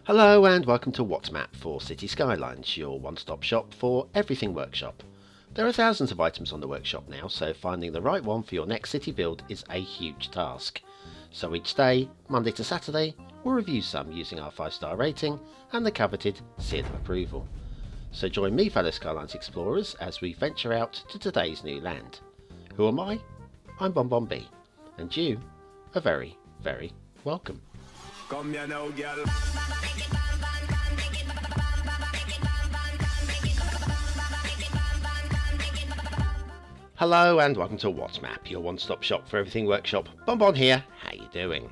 Hello and welcome to What's Map for Cities Skylines, your one-stop shop for everything workshop. There are thousands of items on the workshop now, so finding the right one for your next city build is a huge task. So each day, Monday to Saturday, we'll review some using our 5-star rating and the coveted seal of approval. So join me, fellow Skylines explorers, as we venture out to today's new land. Who am I? I'm BonBonB, and you are very, very welcome. Come here now, girl. Hello and welcome to What's Map, your one-stop shop for everything workshop. BonBon here, how you doing?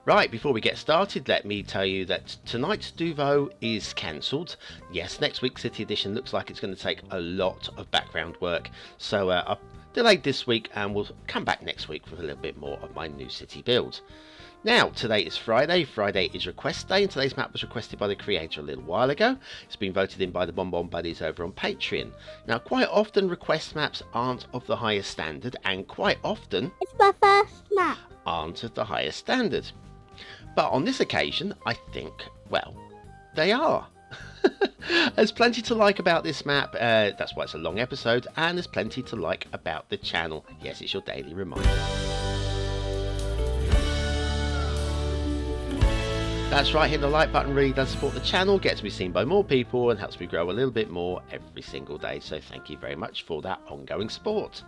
Right, before we get started, let me tell you that tonight's Duvo is cancelled. Yes, next week's City Edition looks like it's going to take a lot of background work, so I've delayed this week and we'll come back next week with a little bit more of my new city build. Now, today is Friday. Friday is request day, and today's map was requested by the creator a little while ago. It's been voted in by the BonBon buddies over on Patreon. Now, quite often request maps aren't of the highest standard, and quite often It's my first map. aren't of the highest standard. But on this occasion, I think, well, they are. There's plenty to like about this map, that's why it's a long episode, and there's plenty to like about the channel. Yes, it's your daily reminder. That's right, hit the like button really does support the channel, gets me seen by more people and helps me grow a little bit more every single day, so thank you very much for that ongoing support.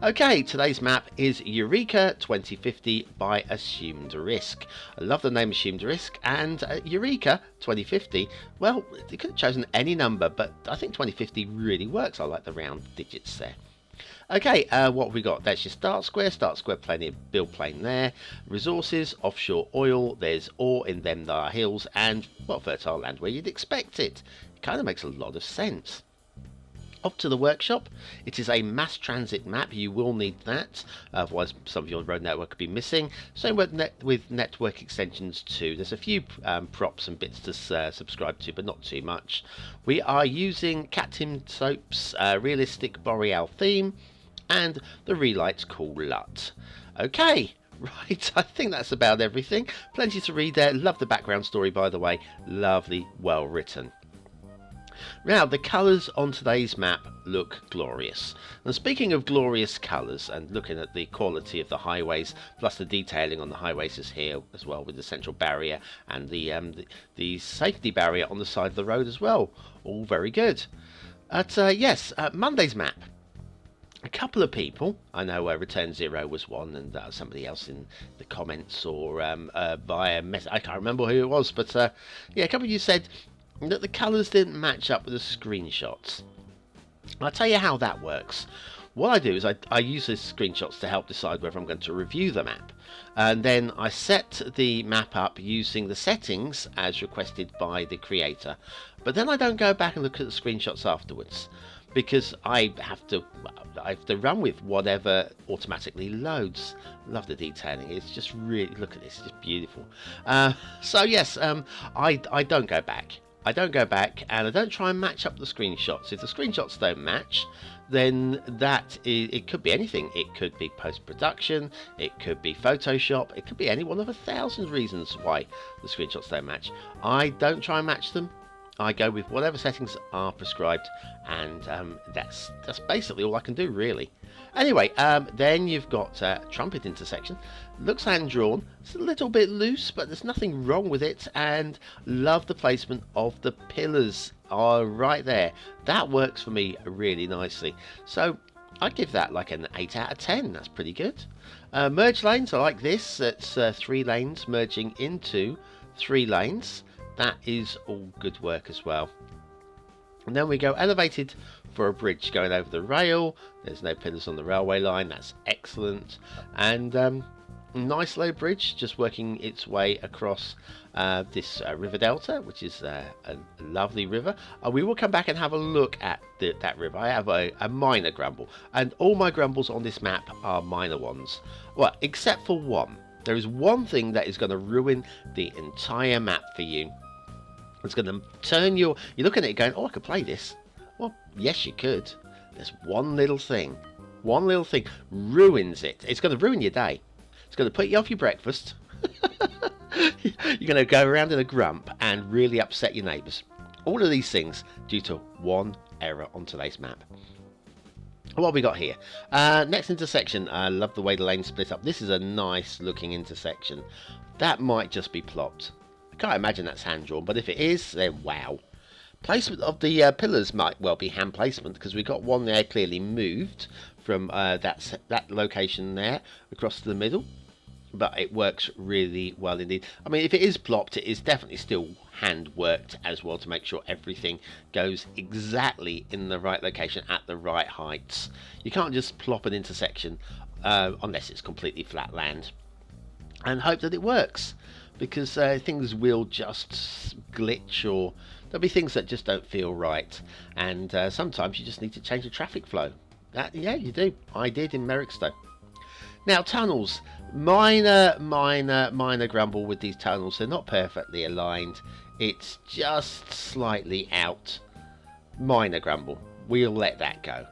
Okay, today's map is Eureka 2050 by Assumed Risk. I love the name Assumed Risk, and Eureka 2050, well, they could have chosen any number, but I think 2050 really works. I like the round digits there. Okay, what have we got? That's your start square plenty of build plane there, resources, offshore oil, there's ore in them there hills, and, well, fertile land where you'd expect it. It kind of makes a lot of sense. Off to the workshop. It is a mass transit map, you will need that, otherwise some of your road network could be missing. Same with network extensions too. There's a few props and bits to subscribe to, but not too much. We are using Captain Soap's realistic Boreal theme, and the Relight's cool LUT. Okay, right, I think that's about everything. Plenty to read there. Love the background story, by the way. Lovely, well written. Now, the colours on today's map look glorious. And speaking of glorious colours, and looking at the quality of the highways, plus the detailing on the highways is here as well, with the central barrier and the safety barrier on the side of the road as well. All very good. Yes, Monday's map. A couple of people, I know Return Zero was one, and somebody else in the comments or via message, I can't remember who it was, but yeah, a couple of you said that the colours didn't match up with the screenshots. I'll tell you how that works. What I do is I use these screenshots to help decide whether I'm going to review the map, and then I set the map up using the settings as requested by the creator, but then I don't go back and look at the screenshots afterwards, because I have to run with whatever automatically loads. Love the detailing. It's just really, look at this, it's just beautiful. So yes, I don't go back. I don't go back, and I don't try and match up the screenshots. If the screenshots don't match, then it could be anything. It could be post-production, it could be Photoshop, it could be any one of 1,000 reasons why the screenshots don't match. I don't try and match them. I go with whatever settings are prescribed, and that's basically all I can do, really. Anyway, then you've got trumpet intersection. Looks hand-drawn. It's a little bit loose, but there's nothing wrong with it, and love the placement of the pillars. Right there. That works for me really nicely. So I'd give that like an 8 out of 10. That's pretty good. Merge lanes, I like this. It's 3 lanes merging into 3 lanes. That is all good work as well. And then we go elevated for a bridge going over the rail. There's no pillars on the railway line. That's excellent. And nice low bridge just working its way across this river delta, which is a lovely river. We will come back and have a look at that river. I have a minor grumble, and all my grumbles on this map are minor ones. Well, except for one. There is one thing that is going to ruin the entire map for you. It's going to turn you're looking at it going, oh, I could play this. Well, yes, you could. There's one little thing ruins it. It's going to ruin your day. It's going to put you off your breakfast. You're going to go around in a grump, and really upset your neighbours. All of these things due to one error on today's map. What have we got here? Next intersection. I love the way the lanes split up. This is a nice looking intersection. That might just be plopped. I can't imagine that's hand drawn, but if it is, then wow. Placement of the pillars might well be hand placement, because we've got one there clearly moved from that location there across to the middle. But it works really well indeed. I mean, if it is plopped, it is definitely still hand worked as well to make sure everything goes exactly in the right location at the right heights. You can't just plop an intersection unless it's completely flat land and hope that it works, because things will just glitch, or there'll be things that just don't feel right, and sometimes you just need to change the traffic flow. Yeah, you do. I did in Merrickstowe. Now, tunnels. Minor grumble with these tunnels. They're not perfectly aligned. It's just slightly out. Minor grumble. We'll let that go.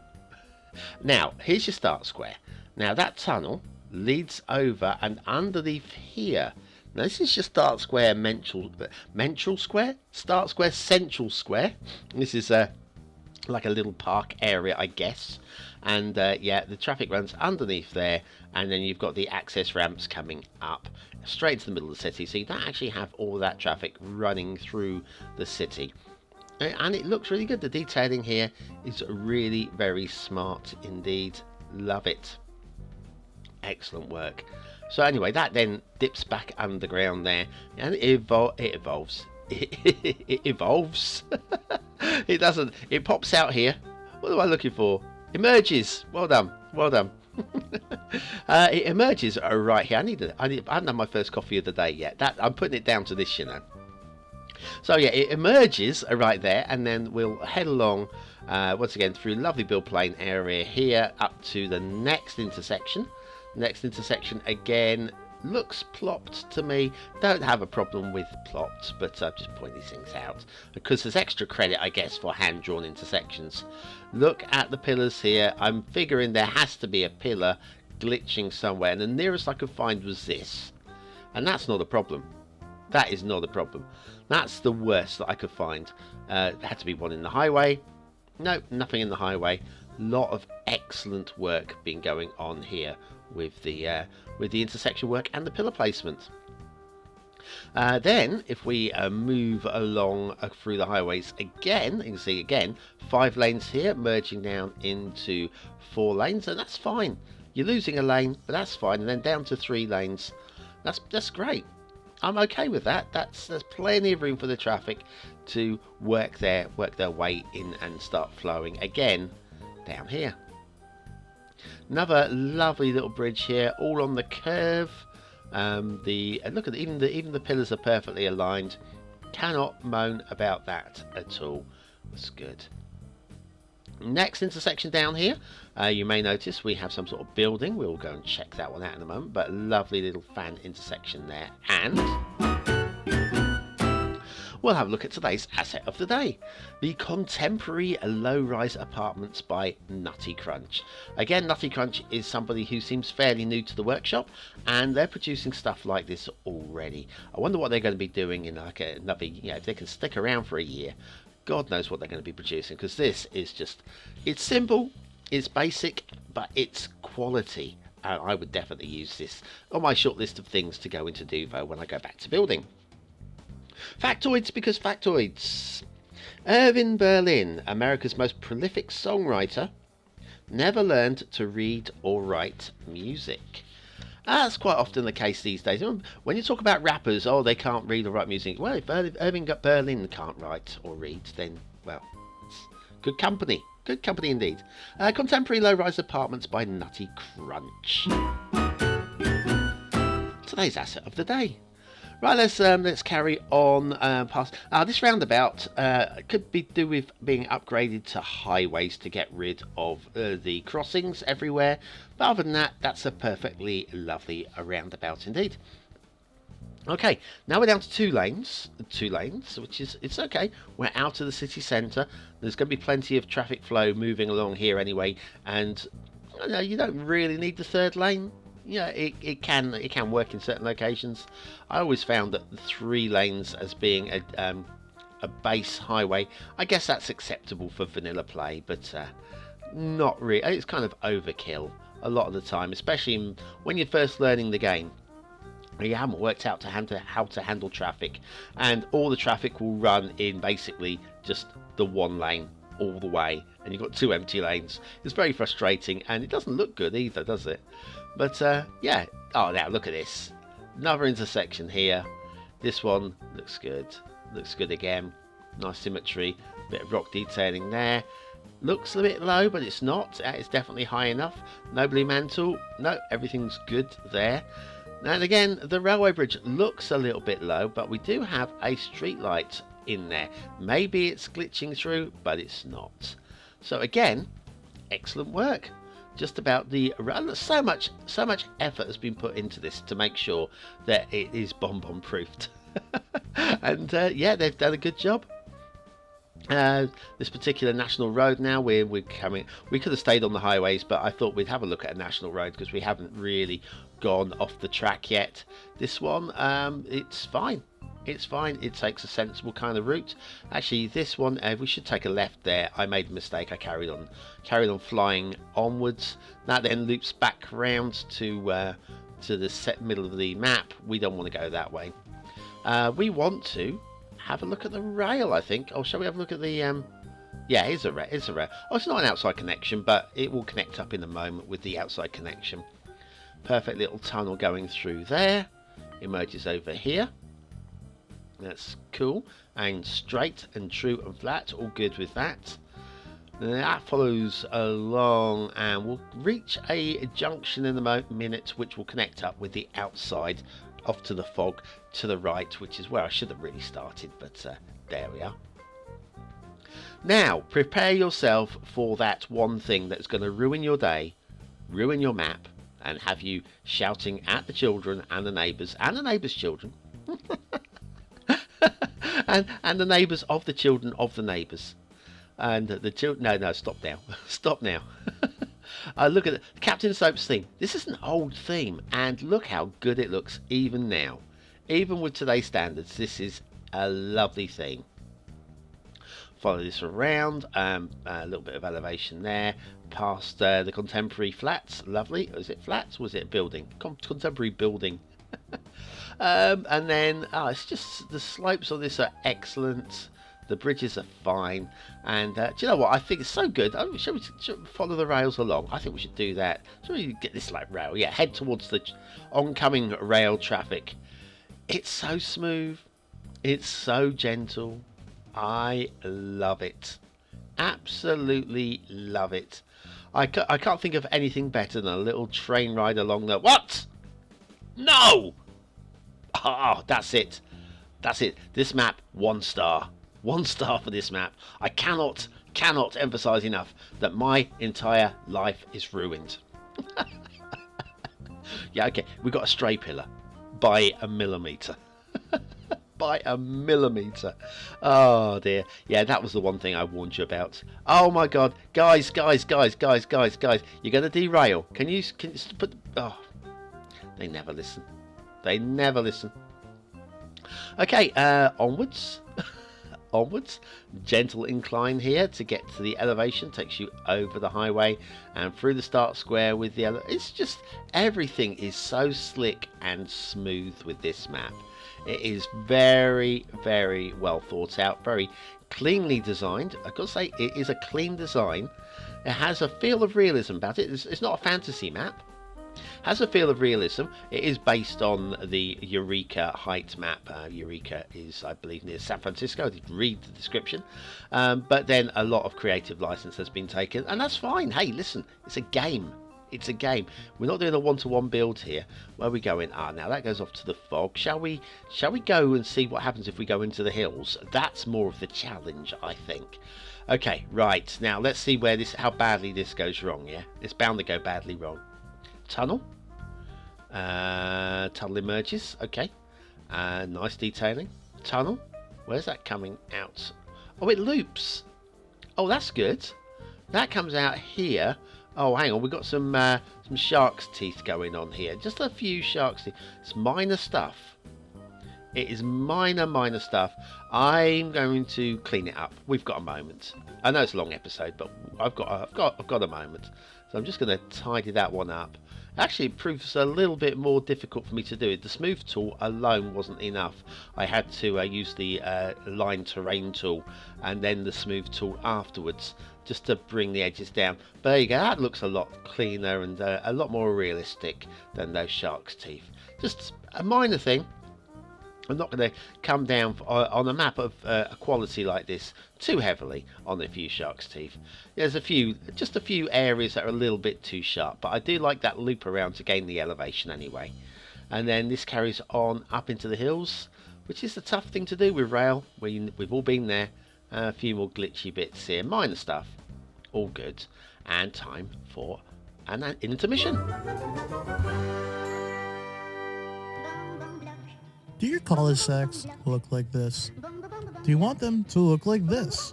Now, here's your start square. Now, that tunnel leads over and underneath here. Now, this is your start square Mental Square? Start square Central Square. This is like a little park area, I guess. And yeah, the traffic runs underneath there, and then you've got the access ramps coming up straight to the middle of the city, so you don't actually have all that traffic running through the city. And it looks really good. The detailing here is really very smart indeed. Love it. Excellent work. So anyway, that then dips back underground there, and it evolves. It evolves. It doesn't. It pops out here. What am I looking for? Emerges. Well done. Well done. It emerges right here. I haven't had my first coffee of the day yet. I'm putting it down to this, you know. So yeah, it emerges right there, and then we'll head along once again through lovely build plane area here up to the next intersection. Next intersection again looks plopped to me. Don't have a problem with plopped, but I'm just pointing these things out because there's extra credit, I guess, for hand-drawn intersections. Look at the pillars here. I'm figuring there has to be a pillar glitching somewhere, and the nearest I could find was this, and that's not a problem. That is not a problem. That's the worst that I could find. There had to be one in the highway. No, nothing in the highway. Lot of excellent work being going on here with the intersection work and the pillar placement. Then if we move along through the highways again, you can see again 5 lanes here merging down into 4 lanes, and that's fine. You're losing a lane, but that's fine. And then down to 3 lanes. That's great. I'm okay with that. There's plenty of room for the traffic to work their way in and start flowing again down here. Another lovely little bridge here, all on the curve. Look at even the pillars are perfectly aligned. Cannot moan about that at all. That's good. Next intersection down here, you may notice we have some sort of building. We'll go and check that one out in a moment, but a lovely little fan intersection there. And we'll have a look at today's asset of the day, the contemporary low-rise apartments by Nutty Crunch. Again, Nutty Crunch is somebody who seems fairly new to the workshop, and they're producing stuff like this already. I wonder what they're going to be doing in like another, if they can stick around for a year. God knows what they're going to be producing, because this is just, it's simple, it's basic, but it's quality. And I would definitely use this on my short list of things to go into Duvo when I go back to building. Factoids, because factoids. Irving Berlin, America's most prolific songwriter, never learned to read or write music. That's quite often the case these days. When you talk about rappers, oh, they can't read or write music. Well, if Irving Berlin can't write or read, then, well, it's good company. Good company indeed. Contemporary low-rise apartments by Nutty Crunch. Today's asset of the day. Right, let's carry on past. This roundabout could be do with being upgraded to highways to get rid of the crossings everywhere. But other than that, that's a perfectly lovely roundabout indeed. Okay, now we're down to 2 lanes. 2 lanes, which is, it's okay. We're out of the city centre. There's going to be plenty of traffic flow moving along here anyway. And you don't really need the 3rd lane. yeah, it can work in certain locations. I always found that the 3 lanes as being a base highway, I guess that's acceptable for vanilla play, but not really. It's kind of overkill a lot of the time, especially when you're first learning the game. You haven't worked out how to handle traffic, and all the traffic will run in basically just the 1 lane all the way, and you've got 2 empty lanes. It's very frustrating, and it doesn't look good either, does it? But yeah. Oh, now look at this. Another intersection here. This one looks good. Looks good again. Nice symmetry. Bit of rock detailing there. Looks a bit low, but it's not. It's definitely high enough. Nobly mantle. No, everything's good there. And again, the railway bridge looks a little bit low, but we do have a street light in there. Maybe it's glitching through, but it's not. So again, excellent work. Just about the so much effort has been put into this to make sure that it is BonBon proofed. And yeah, they've done a good job. This particular national road now, we're coming. We could have stayed on the highways, but I thought we'd have a look at a national road because we haven't really gone off the track yet. This one, it's fine. It's fine. It takes a sensible kind of route. Actually, this one, we should take a left there. I made a mistake. I carried on flying onwards. That then loops back round to the middle of the map. We don't want to go that way. We want to have a look at the rail, I think. Oh, shall we have a look at the... Yeah, it's a rail. Oh, it's not an outside connection, but it will connect up in a moment with the outside connection. Perfect little tunnel going through there. Emerges over here. That's cool. And straight and true and flat. All good with that. And that follows along, and we'll reach a junction in a minute, which will connect up with the outside off to the fog to the right, which is where I should have really started, but there we are. Now, prepare yourself for that one thing that's going to ruin your day, ruin your map, and have you shouting at the children and the neighbours children and the neighbours of the children of the neighbours. And the children... No, stop now. Stop now. Look at Captain Soap's theme. This is an old theme, and look how good it looks even now. Even with today's standards, this is a lovely theme. Follow this around. A little bit of elevation there. Past the contemporary flats. Lovely. Was it flats? Was it a building? Contemporary building. And then it's just the slopes on this are excellent. The bridges are fine, and do you know what? I think it's so good. Should we follow the rails along? I think we should do that. Should we get this like rail? Yeah, head towards the oncoming rail traffic. It's so smooth. It's so gentle. I love it. Absolutely love it. I can't think of anything better than a little train ride along the... What? No! Oh, that's it. That's it. This map, 1 star. 1 star for this map. I cannot emphasize enough that my entire life is ruined. Yeah, okay. We got a stray pillar by a millimeter. By a millimeter. Oh dear. Yeah, that was the one thing I warned you about. Oh my god, guys, you're gonna derail. Can you put... Oh, they never listen. They never listen. Okay, onwards. Onwards. Gentle incline here to get to the elevation. Takes you over the highway and through the start square with the... It's just... Everything is so slick and smooth with this map. It is very, very well thought out. Very cleanly designed. I've got to say, it is a clean design. It has a feel of realism about it. It's not a fantasy map. Has a feel of realism. It is based on the Eureka height map. Eureka is, I believe, near San Francisco. I did read the description. But then a lot of creative license has been taken, and that's fine. Hey, listen, it's a game. It's a game. We're not doing a one-to-one build here. Where are we going? Now that goes off to the fog. Shall we go and see what happens if we go into the hills? That's more of the challenge, I think. Okay, right. Now let's see how badly this goes wrong. Yeah, it's bound to go badly wrong. Tunnel. Tunnel emerges. Okay. Nice detailing. Tunnel. Where's that coming out? Oh, it loops. Oh, that's good. That comes out here. Oh, hang on. We've got some some shark's teeth going on here. Just a few shark's teeth. It's minor stuff. It is minor stuff. I'm going to clean it up. We've got a moment. I know it's a long episode, but I've got a moment. So I'm just going to tidy that one up. Actually, it proves a little bit more difficult for me to do it. The smooth tool alone wasn't enough. I had to use the line terrain tool and then the smooth tool afterwards, just to bring the edges down. But there you go. That looks a lot cleaner and a lot more realistic than those shark's teeth. Just a minor thing. I'm not going to come down on a map of a quality like this too heavily on a few shark's teeth. There's just a few areas that are a little bit too sharp, but I do like that loop around to gain the elevation anyway. And then this carries on up into the hills, which is the tough thing to do with rail. We've all been there. A few more glitchy bits here, minor stuff, all good. And time for an intermission. Do your cul-de-sacs look like this? Do you want them to look like this?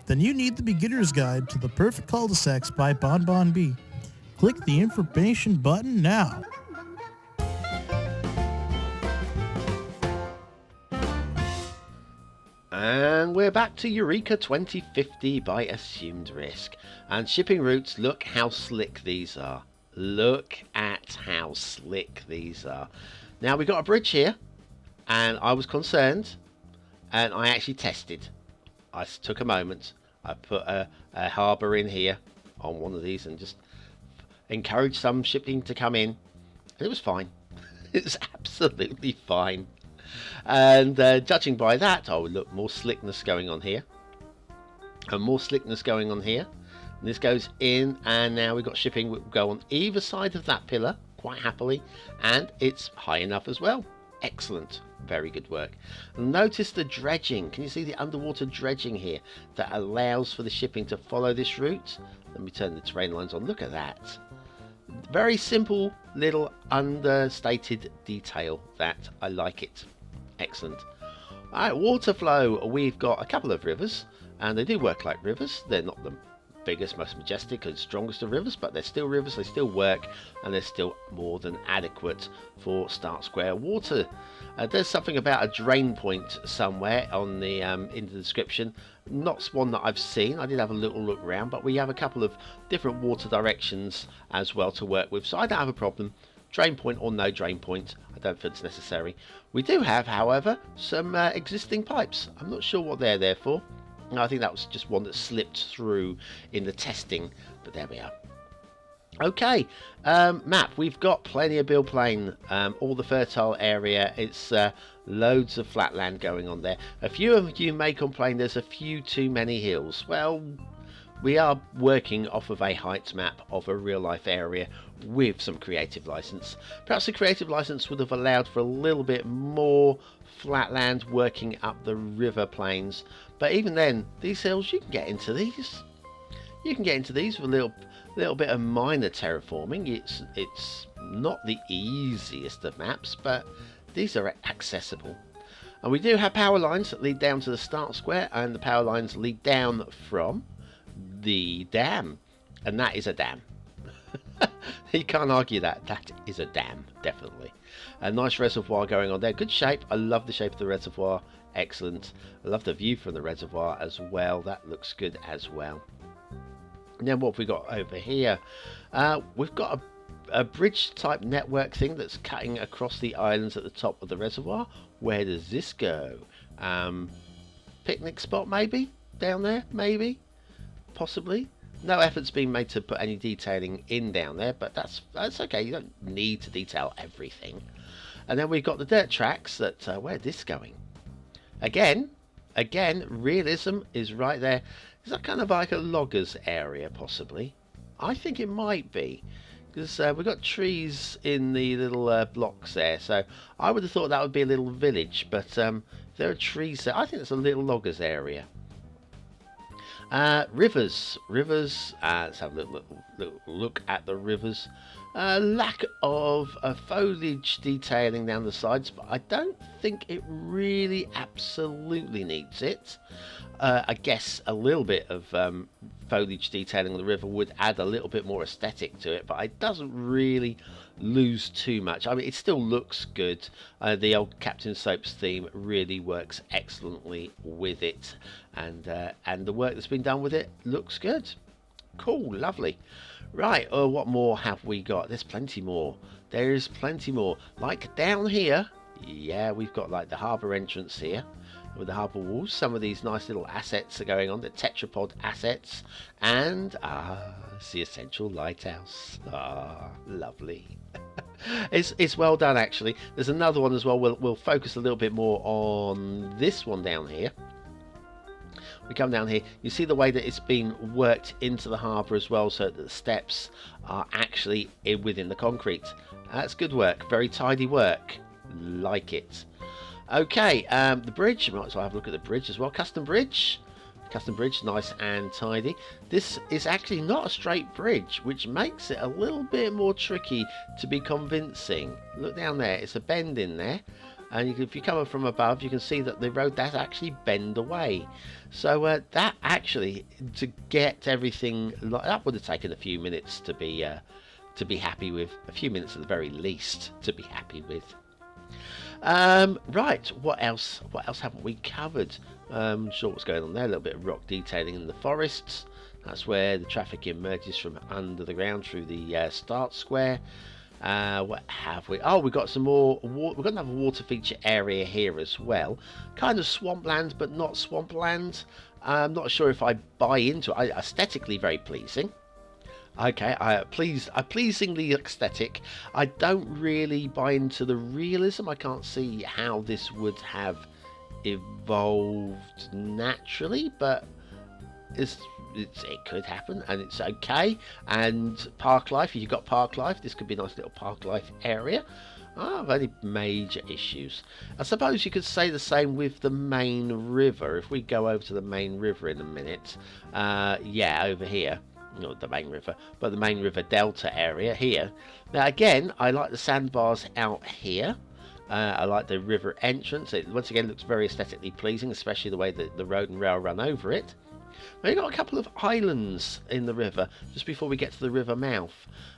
Then you need the beginner's guide to the perfect cul-de-sacs by BonBonB. Click the information button now. And we're back to Eureka 2050 by Assumed Risk. And shipping routes, look how slick these are. Look at how slick these are. Now we've got a bridge here. And I was concerned, and I actually tested. I took a moment. I put a harbour in here on one of these and just encouraged some shipping to come in. And it was fine. It was absolutely fine. And judging by that, oh, look, more slickness going on here. And more slickness going on here. And this goes in, and now we've got shipping. We'll go on either side of that pillar, quite happily. And it's high enough as well. Excellent. Very good work. Notice the dredging. Can you see the underwater dredging here that allows for the shipping to follow this route? Let me turn the terrain lines on. Look at that. Very simple little understated detail that I like it. Excellent. Alright, water flow. We've got a couple of rivers and they do work like rivers. They're not the biggest, most majestic and strongest of rivers, but they're still rivers. They still work and they're still more than adequate for Start Square water. There's something about a drain point somewhere on the in the description. Not one that I've seen. I did have a little look around, but we have a couple of different water directions as well to work with, so I don't have a problem. Drain point or no drain point, I don't feel it's necessary. We do have, however, some existing pipes. I'm not sure what they're there for. I think that was just one that slipped through in the testing, but there we are. Okay, map. We've got plenty of build plain, all the fertile area. It's loads of flat land going on there. A few of you may complain there's a few too many hills. Well, we are working off of a heights map of a real life area with some creative license. Perhaps the creative license would have allowed for a little bit more flat land working up the river plains, but even then, these hills, you can get into these. You can get into these with a little bit of minor terraforming. It's not the easiest of maps, but these are accessible. And we do have power lines that lead down to the start square, and the power lines lead down from the dam, and that is a dam. You can't argue that. That is a dam, definitely. A nice reservoir going on there. Good shape. I love the shape of the reservoir. Excellent. I love the view from the reservoir as well. That looks good as well. And then what have we got over here? We've got a bridge type network thing that's cutting across the islands at the top of the reservoir. Where does this go? Picnic spot maybe? Down there? Maybe? Possibly? No effort's been made to put any detailing in down there, but that's okay. You don't need to detail everything. And then we've got the dirt tracks that where's this going? Again, realism is right there. Is that kind of like a loggers area, possibly? I think it might be, because we've got trees in the little blocks there, so I would have thought that would be a little village, but if there are trees there, I think it's a little loggers area. Rivers. Let's have a little look at the rivers. Lack of foliage detailing down the sides, but I don't think it really absolutely needs it. I guess a little bit of foliage detailing on the river would add a little bit more aesthetic to it, but it doesn't really lose too much. I mean, it still looks good. The old Captain Soaps theme really works excellently with it, and the work that's been done with it looks good. Cool, lovely. Right, what more have we got? There's plenty more. There's plenty more. Like down here, yeah, we've got like the harbour entrance here with the harbour walls. Some of these nice little assets are going on, the tetrapod assets, and it's the essential lighthouse. Lovely. It's well done, actually. There's another one as well. We'll focus a little bit more on this one down here. We come down here, you see the way that it's been worked into the harbour as well, so that the steps are actually within the concrete. That's good work, very tidy work, like it. Okay, the bridge, might as well have a look at the bridge as well. Custom bridge, nice and tidy. This is actually not a straight bridge, which makes it a little bit more tricky to be convincing. Look down there, it's a bend in there. And if you come up from above, you can see that the road does actually bend away. So that actually, to get everything, that would have taken a few minutes to be happy with. A few minutes at the very least to be happy with. Right, what else? What else haven't we covered? I'm sure what's going on there. A little bit of rock detailing in the forests. That's where the traffic emerges from under the ground through the start square. What have we? Oh, we've got some more. We've got another water feature area here as well. Kind of swampland, but not swampland. I'm not sure if I buy into it. Aesthetically, very pleasing. Okay, pleasingly aesthetic. I don't really buy into the realism. I can't see how this would have evolved naturally, but it could happen, and it's okay. And park life, if you've got park life, this could be a nice little park life area. Any major issues? I suppose you could say the same with the main river. If we go over to the main river in a minute, yeah, over here, not the main river, but the main river delta area here. Now again, I like the sandbars out here. I like the river entrance. It once again looks very aesthetically pleasing, especially the way that the road and rail run over it. We've got a couple of islands in the river just before we get to the river mouth,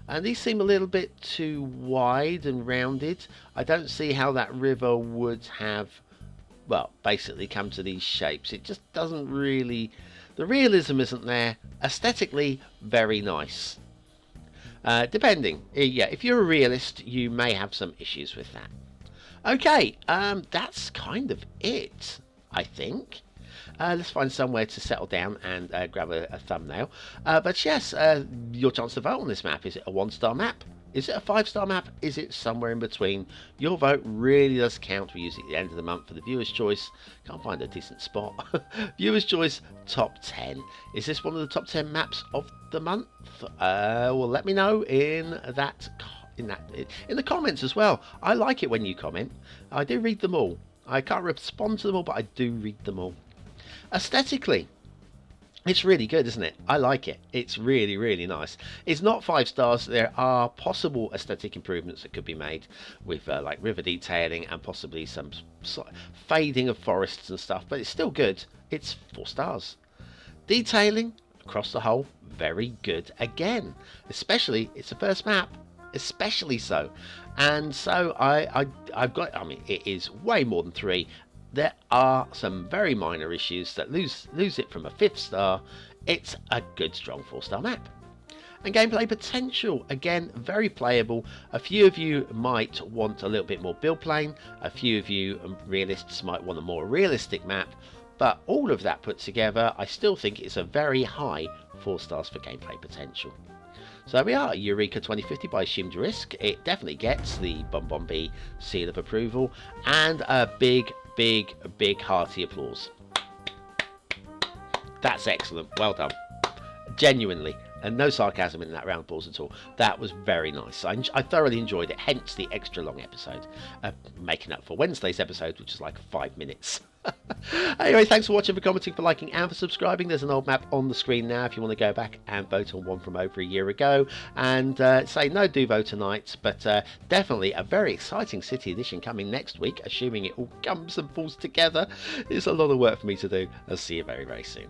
and these seem a little bit too wide and rounded. I don't see how that river would have, well, basically come to these shapes. It just doesn't really, the realism isn't there. Aesthetically, very nice. Depending, yeah, if you're a realist, you may have some issues with that. Okay, that's kind of it, I think. Let's find somewhere to settle down and grab a thumbnail. But yes, your chance to vote on this map. Is it a 1-star map? Is it a 5-star map? Is it somewhere in between? Your vote really does count. We use it at the end of the month for the viewer's choice. Can't find a decent spot. Viewer's choice top 10. Is this one of the top 10 maps of the month? Well, let me know in the comments as well. I like it when you comment. I do read them all. I can't respond to them all, but I do read them all. Aesthetically, it's really good, isn't it? I like it. It's really, really nice. It's not 5 stars. There are possible aesthetic improvements that could be made with like river detailing and possibly some fading of forests and stuff, but it's still good. It's 4 stars. Detailing across the whole, very good again. Especially, it's the first map, especially so. And so I've got, I mean, it is way more than 3. There are some very minor issues that lose it from a 5th star. It's a good, strong 4-star map. And gameplay potential, again, very playable. A few of you might want a little bit more build plane. A few of you realists might want a more realistic map. But all of that put together, I still think it's a very high 4 stars for gameplay potential. So there we are, Eureka 2050 by Shimderisk. It definitely gets the BonBonB seal of approval and a big hearty applause. That's excellent. Well done. Genuinely, and no sarcasm in that round of applause at all. That was very nice. I thoroughly enjoyed it, hence the extra long episode, making up for Wednesday's episode, which is like 5 minutes. Anyway, thanks for watching, for commenting, for liking, and for subscribing. There's an old map on the screen now if you want to go back and vote on one from over a year ago, and say no, do vote tonight, but definitely a very exciting City Edition coming next week, assuming it all comes and falls together. It's a lot of work for me to do. I'll see you very, very soon.